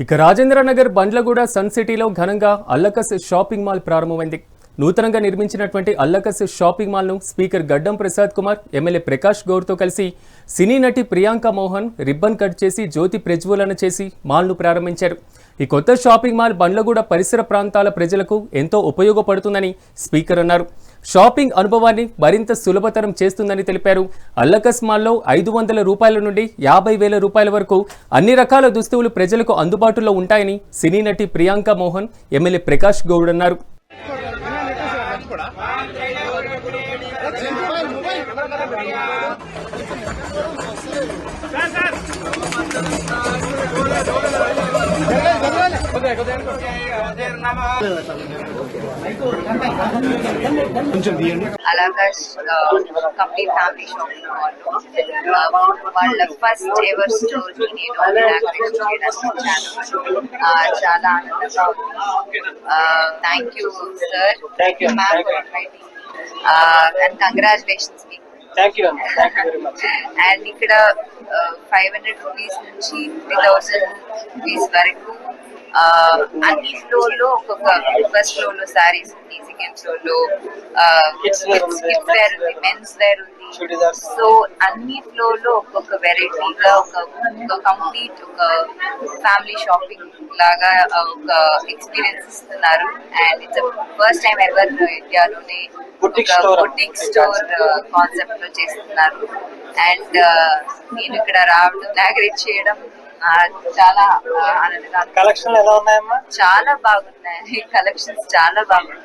ఇక రాజేంద్రనగర్ బండ్లగూడ సన్ సిటీలో ఘనంగా అల్లకస్ షాపింగ్ మాల్ ప్రారంభమైంది. నూతనంగా నిర్మించినటువంటి అల్లకస్ షాపింగ్ మాల్ను స్పీకర్ గడ్డం ప్రసాద్ కుమార్, ఎమ్మెల్యే ప్రకాష్ గౌడ్తో కలిసి సినీ నటి ప్రియాంక మోహన్ రిబ్బన్ కట్ చేసి జ్యోతి ప్రజ్వలన చేసి మాల్ను ప్రారంభించారు. ఈ కొత్త షాపింగ్ మాల్ బండ్లగూడ పరిసర ప్రాంతాల ప్రజలకు ఎంతో ఉపయోగపడుతుందని స్పీకర్ అన్నారు. షాపింగ్ అనుభవాన్ని మరింత సులభతరం చేస్తుందని తెలిపారు. అల్లకస్ మాల్లో 500 రూపాయల నుండి 50,000 రూపాయల వరకు అన్ని రకాల దుస్తువులు ప్రజలకు అందుబాటులో ఉంటాయని సినీ నటి ప్రియాంక మోహన్, ఎమ్మెల్యే ప్రకాష్ గౌడ్ అన్నారు. Alakas complete family shopping mall. వాళ్ళ ఫస్ట్ ఎవర్ స్టోర్ ని నేను ఇనాగ్రేట్ చేయడానికి వచ్చాను. చాలా ఆనందంగా ఉంది. Thank you sir, ma'am for inviting and congratulations మీకు. Thank you very much. And ఇక్కడ 500 రూపీస్ నుంచి 50,000 రూపీస్ వరకు అన్ని ఫ్లోర్ లో ఫస్ట్ ఫ్లోర్ లో సారీస్ ఉంది, సెకండ్ ఫ్లోర్ లో కిడ్స్ వేర్ ఉంది, మెన్స్ వేర్ ఉంది. సో అన్ని ఫ్లోర్ లో ఒక్కొక్క వెరైటీగా ఒక కంప్లీట్ ఒక ఫ్యామిలీ షాపింగ్ లాగా ఒక ఎక్స్పీరియన్స్ ఇస్తున్నారు. And it's first time ever ఇండియాలోనే బుటిక్ స్టోర్ కాన్సెప్ట్ లో చేస్తున్నారు. అండ్ నేను ఇక్కడ రావడం, ఇనాగ్రేట్ చేయడం చాలా ఆనందంగా. కలెక్షన్ ఎలా ఉన్నాయమ్మా? చాలా బాగున్నాయి, కలెక్షన్స్ చాలా బాగున్నాయి.